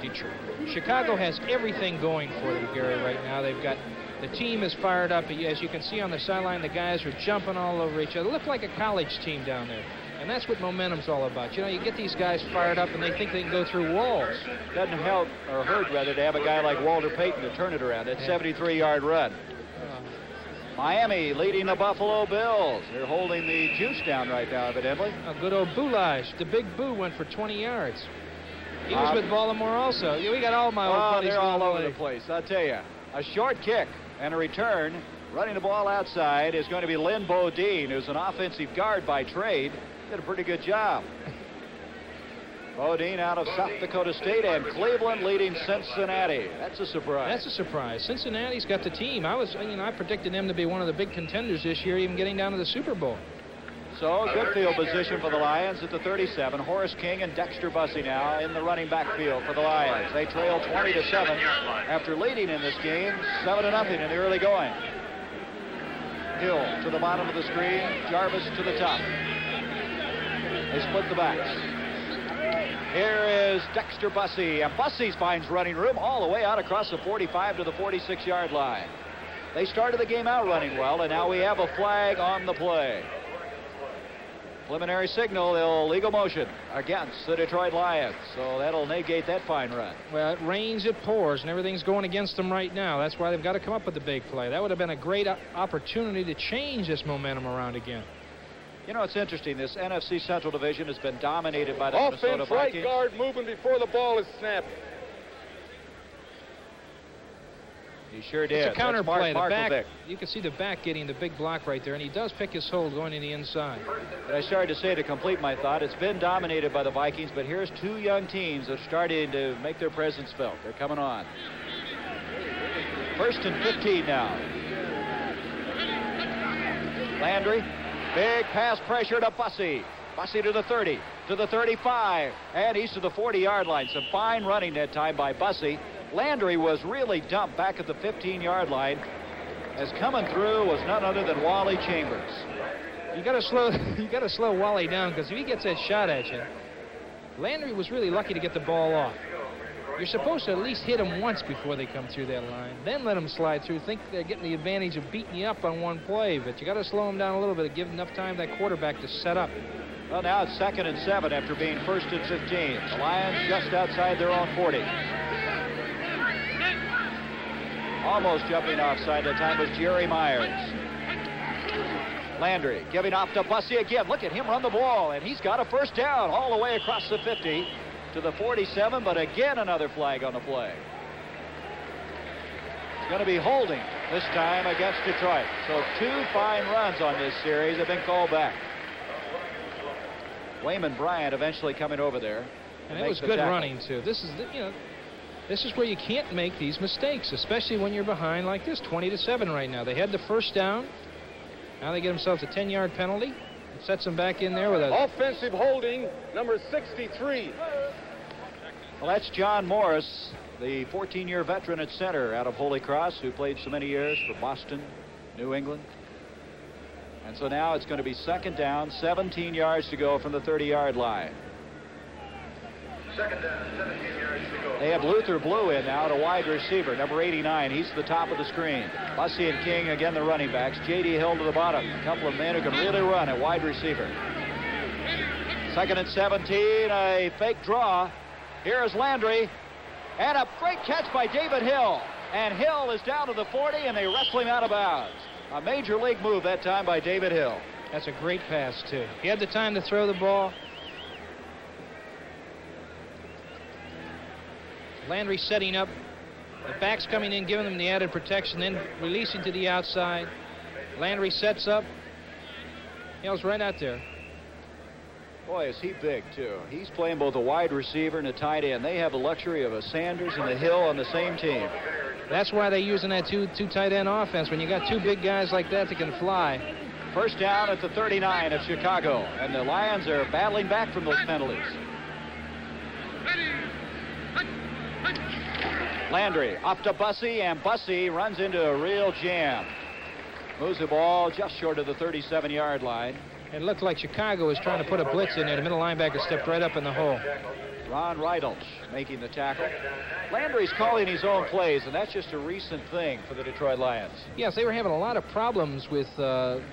Chicago has everything going for them, Gary, right now. They've got the team is fired up. As you can see on the sideline, the guys are jumping all over each other. Look like a college team down there. And that's what momentum's all about. You get these guys fired up and they think they can go through walls. Doesn't help, or hurt rather, to have a guy like Walter Payton to turn it around. That 73-yard run. Miami leading the Buffalo Bills. They're holding the juice down right now, evidently. A good old Boulage. The big Boo went for 20 yards. He was with Baltimore also. We got all my old buddies. They're all over the place, I'll tell you. A short kick and a return. Running the ball outside is going to be Lynn Bodine, who's an offensive guard by trade. Did a pretty good job. Bodine out of South Dakota State, and Cleveland leading Cincinnati. That's a surprise. That's a surprise. Cincinnati's got the team. I predicted them to be one of the big contenders this year, even getting down to the Super Bowl. So good field position for the Lions at the 37. Horace King and Dexter Bussey now in the running back field for the Lions. They trail 20-7 after leading in this game 7-0 in the early going. Hill to the bottom of the screen, Jarvis to the top. They split the backs. Here is Dexter Bussey, and Bussey finds running room all the way out across the 45 to the 46-yard line. They started the game out running well, and now we have a flag on the play. Preliminary signal, illegal motion against the Detroit Lions, so that'll negate that fine run. Well, it rains, it pours, and everything's going against them right now. That's why they've got to come up with the big play. That would have been a great opportunity to change this momentum around again. It's interesting. This NFC Central Division has been dominated by the Minnesota Vikings. Vikings. Right guard moving before the ball is snapped. He sure did. It's a counter play. The back, Markovic. you can see the back getting the big block right there, and he does pick his hold going in the inside. But I started to say, to complete my thought, it's been dominated by the Vikings, but here's two young teams that are starting to make their presence felt. They're coming on. 1st and 15 now. Landry, big pass pressure to Bussey. Bussey to the 30, to the 35, and he's to the 40-yard line. Some fine running that time by Bussey. Landry was really dumped back at the 15-yard line, as coming through was none other than Wally Chambers. You got to slow Wally down, because if he gets that shot at you, Landry was really lucky to get the ball off. You're supposed to at least hit them once before they come through that line, then let them slide through. Think they're getting the advantage of beating you up on one play, but you got to slow them down a little bit to give enough time to that quarterback to set up. Well, now it's 2nd and 7 after being 1st and 15. The Lions just outside their own 40. Almost jumping offside that time was Jerry Myers. Landry giving off to Bussey again. Look at him run the ball, and he's got a 1st down all the way across the 50 to the 47, but again another flag on the play. It's going to be holding this time against Detroit. So 2 fine runs on this series have been called back. Wayman Bryant eventually coming over there. And it was good running, too. This is, this is where you can't make these mistakes, especially when you're behind like this, 20-7 right now. They had the 1st down. Now they get themselves a 10-yard penalty. It sets them back in there with a... Offensive holding, number 63. Well, that's John Morris, the 14-year veteran at center out of Holy Cross, who played so many years for Boston, New England. And so now it's going to be 2nd down, 17 yards to go from the 30-yard line. 2nd down, 17 yards to go. They have Luther Blue in now at a wide receiver, number 89. He's the top of the screen. Bussey and King, again, the running backs. J.D. Hill to the bottom. A couple of men who can really run at wide receiver. 2nd and 17, a fake draw. Here is Landry, and a great catch by David Hill. And Hill is down to the 40, and they wrestle him out of bounds. A major league move that time by David Hill. That's a great pass, too. He had the time to throw the ball. Landry setting up. The backs coming in, giving them the added protection, then releasing to the outside. Landry sets up. Hill's right out there. Boy, is he big, too. He's playing both a wide receiver and a tight end. They have the luxury of a Sanders and a Hill on the same team. That's why they're using that two tight end offense. When you got 2 big guys like that can fly. 1st down at the 39 of Chicago, and the Lions are battling back from those penalties. Landry up to Bussey, and Bussey runs into a real jam. Moves the ball just short of the 37-yard line. It looked like Chicago was trying to put a blitz in there. The middle linebacker stepped right up in the hole. Ron Reidels making the tackle. Landry's calling his own plays, and that's just a recent thing for the Detroit Lions. Yes, they were having a lot of problems with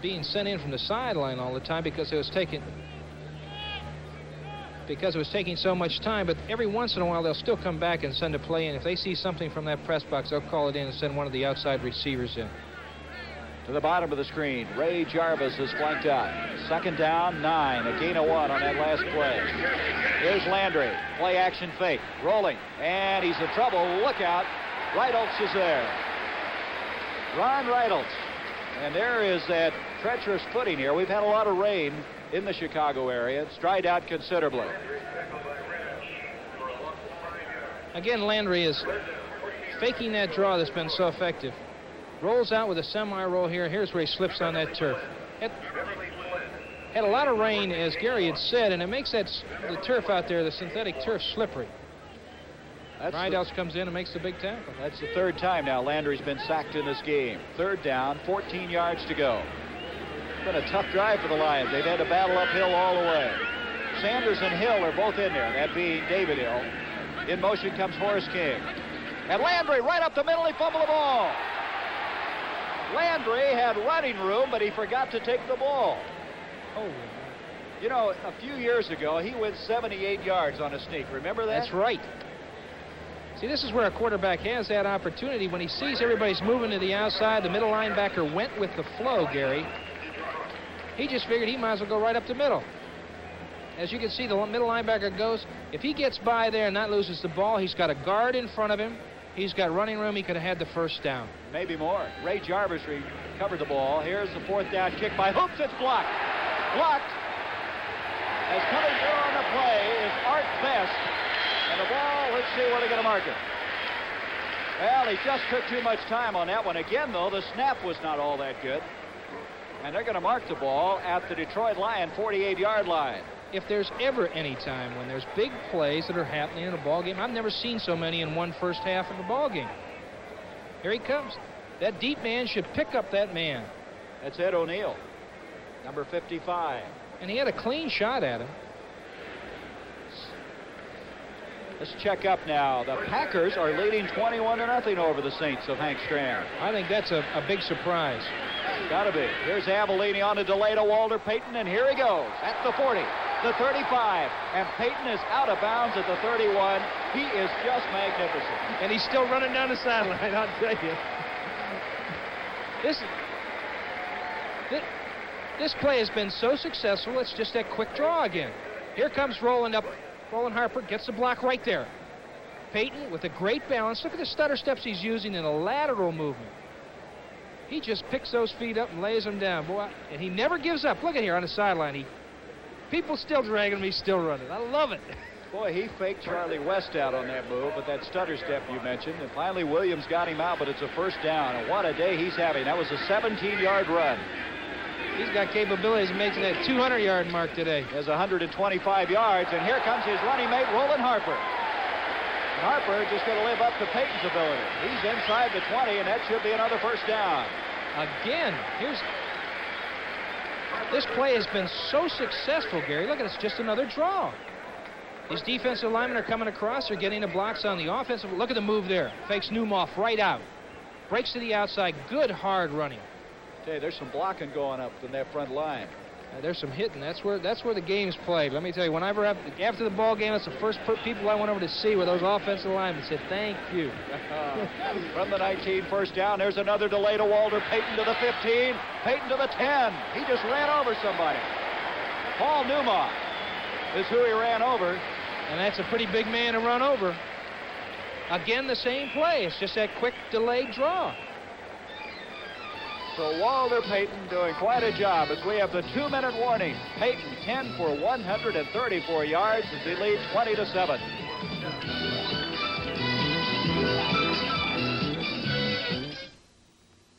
being sent in from the sideline all the time because it was taking so much time. But every once in a while, they'll still come back and send a play in. If they see something from that press box, they'll call it in and send one of the outside receivers in. To the bottom of the screen, Ray Jarvis is flanked out. 2nd down, 9. A gain of 1 on that last play. Here's Landry. Play action fake. Rolling. And he's in trouble. Look out. Reidels is there. Ron Reidels. And there is that treacherous footing here. We've had a lot of rain in the Chicago area. It's dried out considerably. Again, Landry is faking that draw that's been so effective. Rolls out with a semi-roll here. Here's where he slips on that turf. Had a lot of rain, as Gary had said, and it makes the turf out there, the synthetic turf, slippery. Reidels comes in and makes the big tackle. That's the 3rd time now Landry's been sacked in this game. 3rd down, 14 yards to go. It's been a tough drive for the Lions. They've had to battle uphill all the way. Sanders and Hill are both in there, that being David Hill. In motion comes Horace King. And Landry right up the middle, he fumbled the ball. Landry had running room, but he forgot to take the ball. Oh. You know, a few years ago, he went 78 yards on a sneak. Remember that? That's right. See, this is where a quarterback has that opportunity. When he sees everybody's moving to the outside, the middle linebacker went with the flow, Gary. He just figured he might as well go right up the middle. As you can see, the middle linebacker goes. If he gets by there and not loses the ball, he's got a guard in front of him. He's got running room. He could have had the first down. Maybe more. Ray Jarvis recovered the ball. Here's the fourth down kick by Hoops. It's blocked. Blocked. As coming through on the play is Art Best. And the ball, let's see where they're going to mark it. Well, he just took too much time on that one. Again, though, the snap was not all that good. And they're going to mark the ball at the Detroit Lion 48-yard line. If there's ever any time when there's big plays that are happening in a ball game, I've never seen so many in one first half of the ball game. Here he comes. That deep man should pick up that man. That's Ed O'Neill, number 55. And he had a clean shot at him. Let's check up now. The Packers are leading 21-0 over the Saints of Hank Stram. I think that's a big surprise. Gotta be. Here's Avellini on a delay to Walter Payton, and here he goes at the 40, the 35, and Payton is out of bounds at the 31. He is just magnificent. And he's still running down the sideline, I'll tell you. This play has been so successful, it's just that quick draw again. Here comes Roland up. Roland Harper gets the block right there. Payton with a great balance. Look at the stutter steps he's using in a lateral movement. He just picks those feet up and lays them down. Boy, and he never gives up. Look at here on the sideline. People still dragging him. He's still running. I love it. Boy, he faked Charlie West out on that move, but that stutter step you mentioned. And finally, Williams got him out, but it's a first down. And what a day he's having. That was a 17-yard run. He's got capabilities of making that 200-yard mark today. He has 125 yards, and here comes his running mate, Roland Harper. And Harper just going to live up to Payton's ability. He's inside the 20, and that should be another first down. Again, this play has been so successful, Gary. Look at it, it's just another draw. These defensive linemen are coming across. They're getting the blocks on the offensive. Look at the move there. Fakes Newmoff right out. Breaks to the outside. Good, hard running. Hey, there's some blocking going up in that front line. There's some hitting. That's where the game's played. Let me tell you, whenever after the ball game, that's the first people I went over to see were those offensive linemen. Said thank you. From the 19, first down. There's another delay to Walter Payton to the 15. Payton to the 10. He just ran over somebody. Paul Newmoff is who he ran over. And that's a pretty big man to run over. Again, the same play. It's just that quick delayed draw. So Walter Payton doing quite a job as we have the 2-minute warning. Payton 10 for 134 yards as he leads 20-7.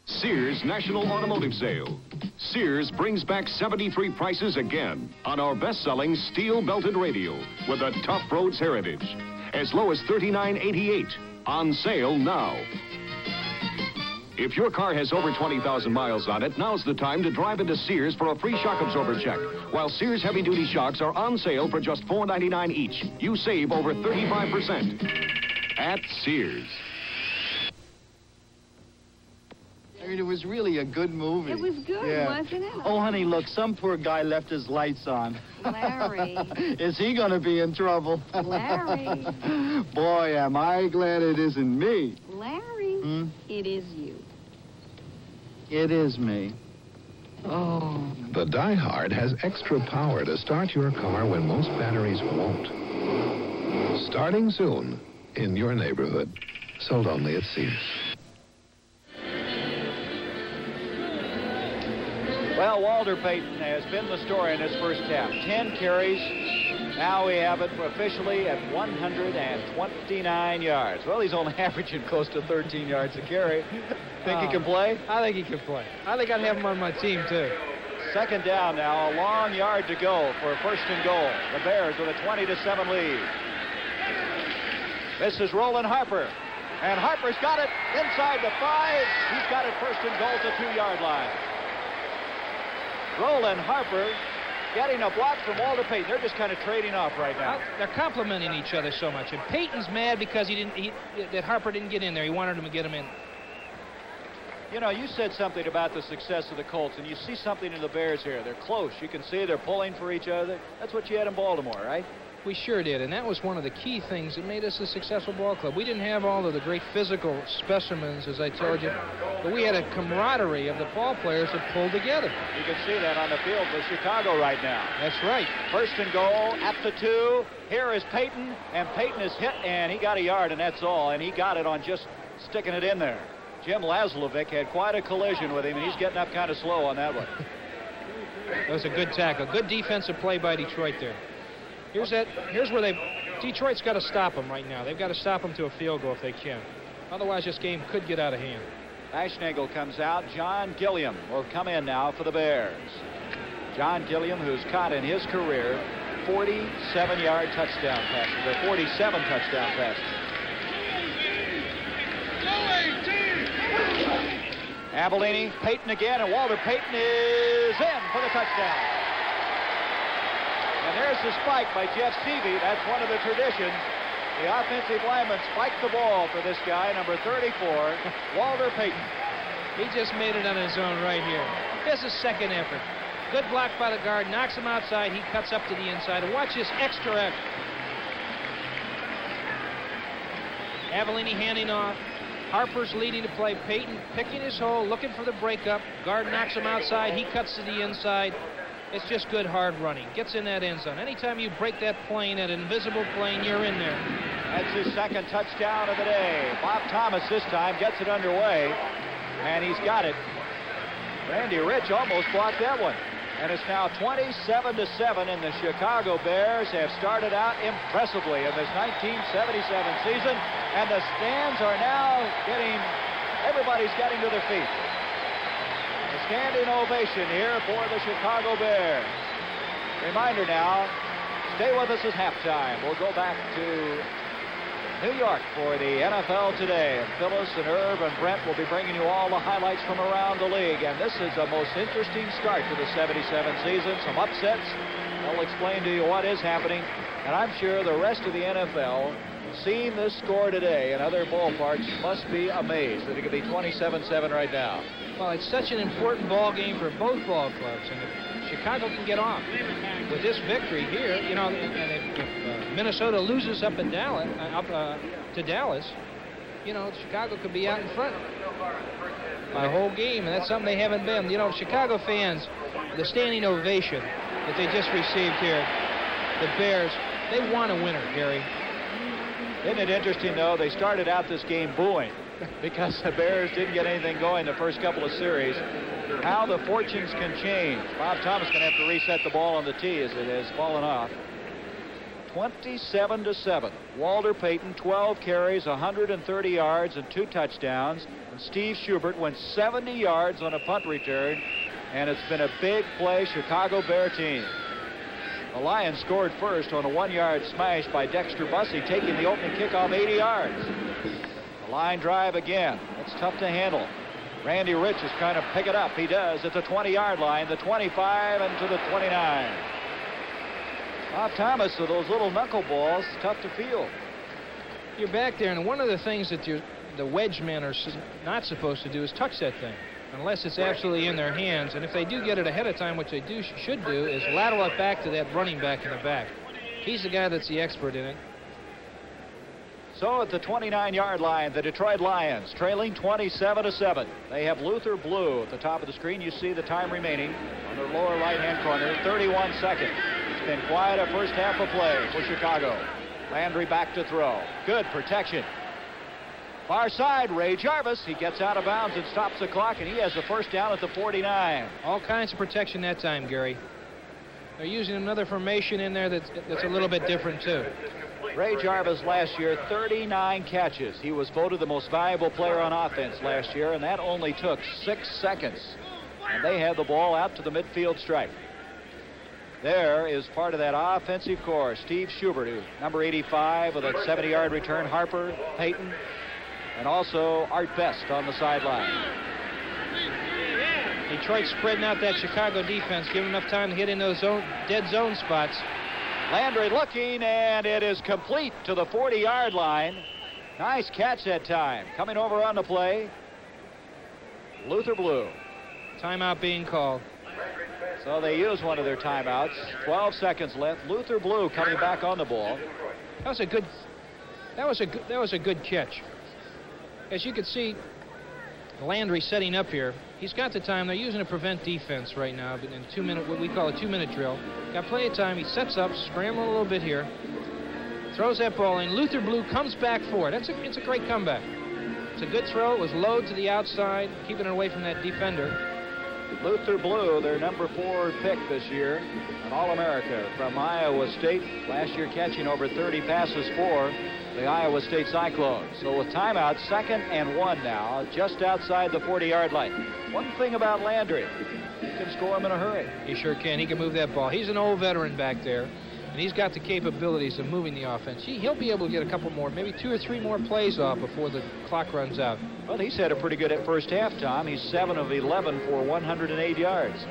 Sears National Automotive Sale. Sears brings back 73 prices again on our best-selling steel-belted radial with a tough roads heritage. As low as $39.88. On sale now. If your car has over 20,000 miles on it, now's the time to drive into Sears for a free shock absorber check. While Sears heavy-duty shocks are on sale for just $4.99 each. You save over 35% at Sears. It was really a good movie. It was good, wasn't it? Oh, honey, look, some poor guy left his lights on. Larry. Is he going to be in trouble? Larry. Boy, am I glad it isn't me. Larry, it is you. It is me. Oh. The Die Hard has extra power to start your car when most batteries won't. Starting soon in your neighborhood. Sold only at Sears. Well, Walter Payton has been the story in this first half. 10 carries. Now we have it officially at 129 yards. Well, he's only averaging close to 13 yards a carry. Think he can play? I think he can play. I think I'd have him on my team, too. Second down now. A long yard to go for first and goal. The Bears with a 20-7 lead. This is Roland Harper. And Harper's got it inside the 5. He's got it first and goal at the 2-yard line. Roland Harper getting a block from Walter Payton. They're just kind of trading off right now. They're complimenting each other so much. And Payton's mad because that Harper didn't get in there. He wanted him to get him in. You know, you said something about the success of the Colts, and you see something in the Bears here. They're close. You can see they're pulling for each other. That's what you had in Baltimore, right? We sure did, and that was one of the key things that made us a successful ball club. We didn't have all of the great physical specimens, as I told you, but we had a camaraderie of the ball players that pulled together. You can see that on the field for Chicago right now. That's right. First and goal at the 2. Here is Payton, and Payton is hit, and he got a yard, and that's all, and he got it on just sticking it in there. Jim Laslovic had quite a collision with him, and he's getting up kind of slow on that one. That was a good tackle. Good defensive play by Detroit there. Here's where Detroit's got to stop them right now. They've got to stop them to a field goal if they can. Otherwise, this game could get out of hand. Ashnagel comes out. John Gilliam will come in now for the Bears. John Gilliam, who's caught in his career 47-yard touchdown passes, or 47 touchdown passes. Avellini, Payton again, and Walter Payton is in for the touchdown. And there's the spike by Jeff Stevie. That's one of the traditions. The offensive lineman spiked the ball for this guy, number 34, Walter Payton. He just made it on his own right here. There's a second effort. Good block by the guard, knocks him outside. He cuts up to the inside. And watch this extra effort. Avellini handing off. Harper's leading the play. Payton picking his hole, looking for the breakup. Guard knocks him outside. He cuts to the inside. It's just good hard running. Gets in that end zone. Anytime you break that plane, that invisible plane, you're in there. That's his second touchdown of the day. Bob Thomas this time gets it underway, and he's got it. Randy Rich almost blocked that one. And it's now 27-7, and the Chicago Bears have started out impressively in this 1977 season, and the stands are now everybody's getting to their feet. A standing ovation here for the Chicago Bears. Reminder now, stay with us at halftime. We'll go back to New York for the NFL Today. And Phyllis and Herb and Brent will be bringing you all the highlights from around the league. And this is a most interesting start to the 77 season. Some upsets. They'll explain to you what is happening. And I'm sure the rest of the NFL, seeing this score today in other ballparks, must be amazed that it could be 27-7 right now. Well, it's such an important ball game for both ball clubs. And if Chicago can get off with this victory here, you know, and if Minnesota loses up in Dallas, to Dallas, you know, Chicago could be out in front by a whole game, and that's something they haven't been. You know, Chicago fans, the standing ovation that they just received here, the Bears, they want a winner, Gary. Isn't it interesting, though? They started out this game booing because the Bears didn't get anything going the first couple of series. How the fortunes can change. Bob Thomas going to have to reset the ball on the tee as it has fallen off. 27-7. Walter Payton, 12 carries, 130 yards, and 2 touchdowns. And Steve Schubert went 70 yards on a punt return. And it's been a big play Chicago Bear team. The Lions scored first on a 1-yard smash by Dexter Bussey, taking the opening kickoff 80 yards. The line drive again. It's tough to handle. Randy Rich is trying to pick it up. He does at the 20-yard line, the 25, and to the 29. Bob Thomas with those little knuckleballs, tough to field. You're back there, and one of the things that the wedge men are not supposed to do is touch that thing, unless it's absolutely in their hands. And if they do get it ahead of time, which they should do, is lateral it back to that running back in the back. He's the guy that's the expert in it. So at the 29-yard line, the Detroit Lions trailing 27-7. They have Luther Blue at the top of the screen. You see the time remaining on the lower right-hand corner, 31 seconds. It's been quite a first half of play for Chicago. Landry back to throw. Good protection. Far side, Ray Jarvis. He gets out of bounds and stops the clock, and he has the first down at the 49. All kinds of protection that time, Gary. They're using another formation in there that's a little bit different, too. Ray Jarvis last year, 39 catches. He was voted the most valuable player on offense last year, and that only took 6 seconds. And they had the ball out to the midfield stripe. There is part of that offensive core. Steve Schubert, who number 85 with a 70-yard return. Harper, Payton, and also Art Best on the sideline. Detroit spreading out that Chicago defense, giving enough time to hit in those dead zone spots. Landry looking, and it is complete to the 40-yard line. Nice catch that time. Coming over on the play, Luther Blue. Timeout being called. So they use one of their timeouts. 12 seconds left. Luther Blue coming back on the ball. That was a good catch. As you can see, Landry setting up here. He's got the time. They're using a prevent defense right now, but in 2 minute, what we call a 2-minute drill. Got plenty of time. He sets up, scrambling a little bit here. Throws that ball in. Luther Blue comes back for it. It's a great comeback. It's a good throw. It was low to the outside, keeping it away from that defender. Luther Blue, their number 4 pick this year, an All-America from Iowa State. Last year catching over 30 passes for the Iowa State Cyclones. So with timeout, 2nd and 1 now, just outside the 40-yard line. One thing about Landry, he can score him in a hurry. He sure can. He can move that ball. He's an old veteran back there, and he's got the capabilities of moving the offense. He'll be able to get a couple more, maybe 2 or 3 more plays off before the clock runs out. Well, he's had a pretty good first half, Tom. He's 7 of 11 for 108 yards.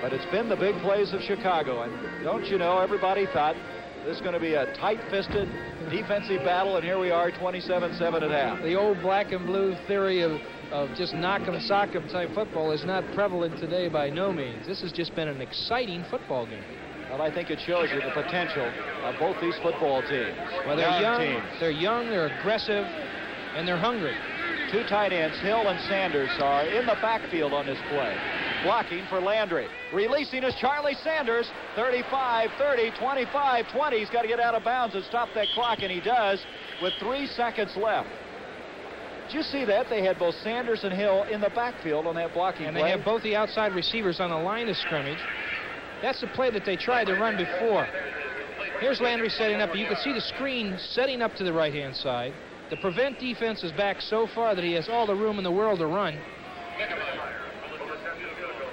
But it's been the big plays of Chicago, and don't you know, everybody thought this is going to be a tight-fisted defensive battle, and here we are, 27-7 at half. The old black and blue theory of just knock 'em, sock 'em type football is not prevalent today by no means. This has just been an exciting football game. Well, I think it shows you the potential of both these football teams. Well, they're young, they're aggressive, and they're hungry. 2 tight ends, Hill and Sanders, are in the backfield on this play. Blocking for Landry. Releasing is Charlie Sanders. 35, 30, 25, 20. He's got to get out of bounds and stop that clock, and he does with 3 seconds left. Did you see that? They had both Sanders and Hill in the backfield on that blocking and play. They have both the outside receivers on the line of scrimmage. That's the play that they tried to run before. Here's Landry setting up. You can see the screen setting up to the right-hand side. The prevent defense is back so far that he has all the room in the world to run.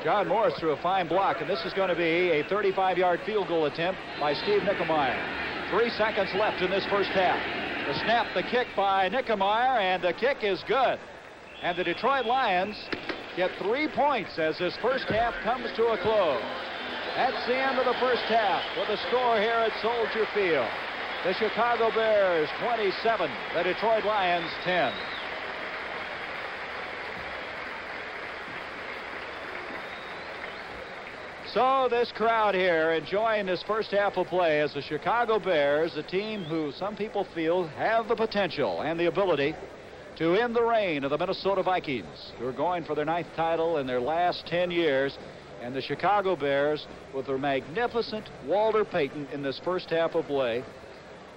John Morris threw a fine block, and this is going to be a 35-yard field goal attempt by Steve Nickemeyer. 3 seconds left in this first half. The snap, the kick by Nickemeyer, and the kick is good. And the Detroit Lions get 3 points as this first half comes to a close. That's the end of the first half with a score here at Soldier Field. The Chicago Bears 27, the Detroit Lions 10. So this crowd here enjoying this first half of play as the Chicago Bears, a team who some people feel have the potential and the ability to end the reign of the Minnesota Vikings, who are going for their 9th title in their last 10 years. And the Chicago Bears, with their magnificent Walter Payton in this first half of play,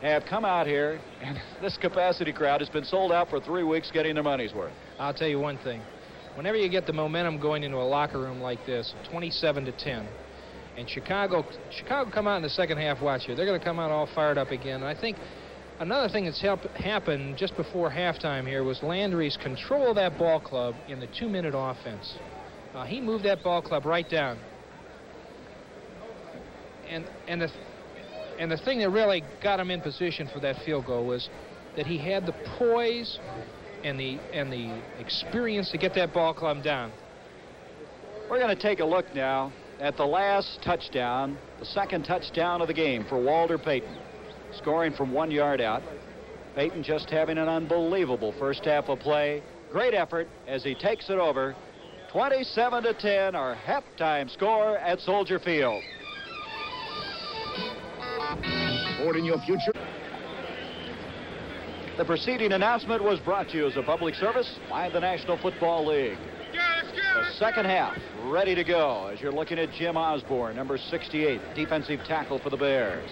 have come out here, and this capacity crowd has been sold out for 3 weeks getting their money's worth. I'll tell you one thing. Whenever you get the momentum going into a locker room like this, 27-10, and Chicago come out in the second half, watch here. They're going to come out all fired up again. And I think another thing that's happened just before halftime here was Landry's control of that ball club in the 2-minute offense. He moved that ball club right down. And the thing that really got him in position for that field goal was that he had the poise and the experience to get that ball club down. We're going to take a look now at the last touchdown, the second touchdown of the game for Walter Payton, scoring from 1 yard out. Payton just having an unbelievable first half of play. Great effort as he takes it over. 27-10, our halftime score at Soldier Field. Sport in your future. The preceding announcement was brought to you as a public service by the National Football League. The second half ready to go as you're looking at Jim Osborne, number 68, defensive tackle for the Bears.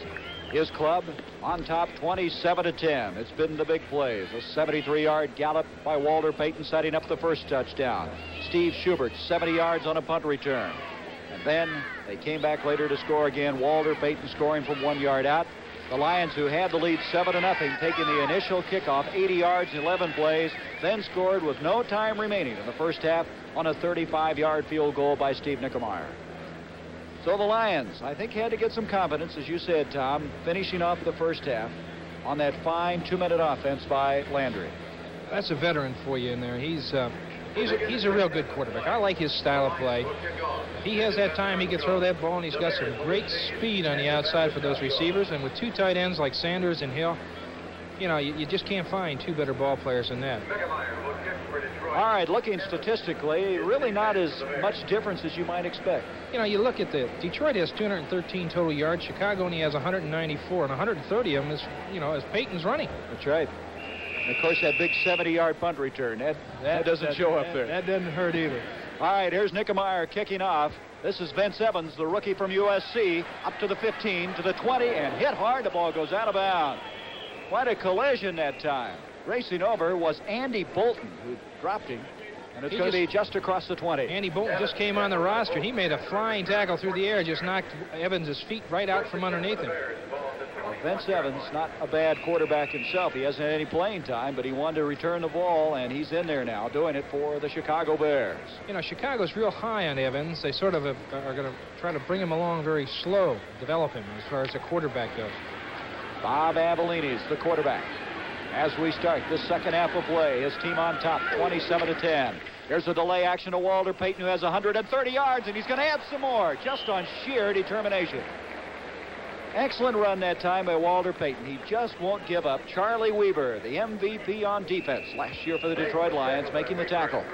His club on top 27-10. It's been the big plays. A 73-yard gallop by Walter Payton setting up the first touchdown. Steve Schubert 70 yards on a punt return. And then they came back later to score again. Walter Payton scoring from 1 yard out. The Lions, who had the lead 7-0, taking the initial kickoff, 80 yards in 11 plays, then scored with no time remaining in the first half on a 35-yard field goal by Steve Nickemeyer. So the Lions, I think, had to get some confidence, as you said, Tom, finishing off the first half on that fine 2-minute offense by Landry. That's a veteran for you in there. He's a real good quarterback. I like his style of play. If he has that time, he can throw that ball, and he's got some great speed on the outside for those receivers. And with 2 tight ends like Sanders and Hill, you know, you just can't find 2 better ball players than that. All right, looking statistically, really not as much difference as you might expect. You know, you look at Detroit has 213 total yards. Chicago only has 194, and 130 of them is, as Peyton's running. That's right. And of course, that big 70-yard punt return. That doesn't show up there. That doesn't hurt either. All right, here's Nickemeyer kicking off. This is Vince Evans, the rookie from USC, up to the 15, to the 20, and hit hard. The ball goes out of bounds. Quite a collision that time. Racing over was Andy Bolton, who dropped him, and it's going to be just across the 20. Andy Bolton just came on the roster. He made a flying tackle through the air, just knocked Evans' feet right out from underneath him. Well, Vince Evans, not a bad quarterback himself. He hasn't had any playing time, but he wanted to return the ball, and he's in there now, doing it for the Chicago Bears. Chicago's real high on Evans. They sort of are going to try to bring him along very slow, develop him as far as a quarterback goes. Bob Avellini's the quarterback. As we start the second half of play, his team on top, 27-10. Here's a delay action to Walter Payton, who has 130 yards, and he's going to add some more, just on sheer determination. Excellent run that time by Walter Payton. He just won't give up. Charlie Weaver, the MVP on defense last year for the Detroit Lions, making the tackle.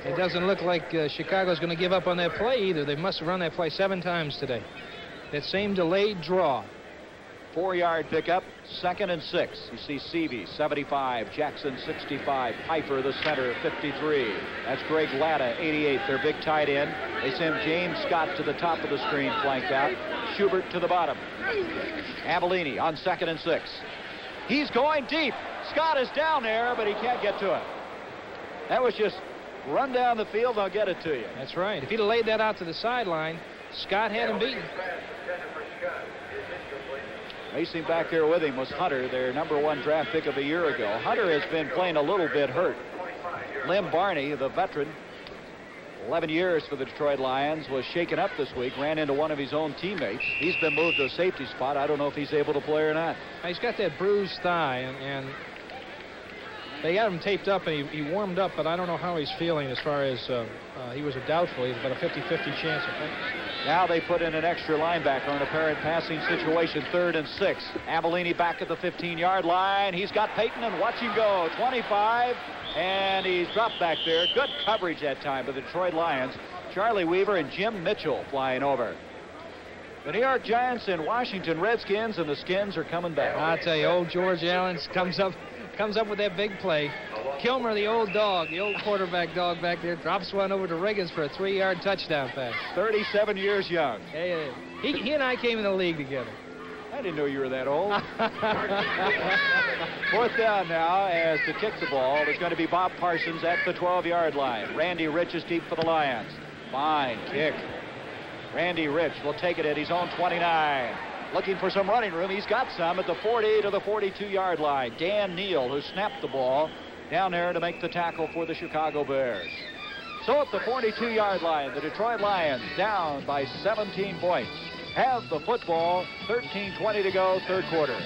It doesn't look like Chicago's going to give up on that play either. They must have run that play 7 times today. That same delayed draw. 4-yard pickup, 2nd and 6. You see Seavey, 75, Jackson, 65, Pfeiffer, the center, 53. That's Greg Latta, 88, their big tight end. They send James Scott to the top of the screen, flanked out. Schubert to the bottom. Avellini on 2nd and 6. He's going deep. Scott is down there, but he can't get to it. That was just run down the field, I'll get it to you. That's right. If he'd have laid that out to the sideline, Scott had him beaten. Racing back there with him was Hunter, their #1 draft pick of a year ago. Hunter has been playing a little bit hurt. Lim Barney, the veteran, 11 years for the Detroit Lions, was shaken up this week, ran into one of his own teammates. He's been moved to a safety spot. I don't know if he's able to play or not. He's got that bruised thigh, and they got him taped up, and he warmed up, but I don't know how he's feeling as far as he was a doubtful. He's about a 50-50 chance, I think. Now they put in an extra linebacker in a apparent passing situation, 3rd and 6. Avellini back at the 15-yard line. He's got Payton, and watch him go. 25, and he's dropped back there. Good coverage that time by the Detroit Lions. Charlie Weaver and Jim Mitchell flying over. The New York Giants and Washington Redskins, and the Skins are coming back. I'll tell you, old George Allen comes up with that big play. Kilmer, the old dog, the old quarterback dog back there, drops one over to Riggins for a 3-yard touchdown pass. 37 years young. Hey, he and I came in the league together. I didn't know you were that old. 4th down now as to kick the ball. There's going to be Bob Parsons at the 12-yard line. Randy Rich is deep for the Lions. Fine kick. Randy Rich will take it at his own 29. Looking for some running room. He's got some at the 40 to the 42-yard line. Dan Neal, who snapped the ball, down there to make the tackle for the Chicago Bears. So at the 42-yard line, the Detroit Lions down by 17 points. Have the football, 13:20 to go, 3rd quarter.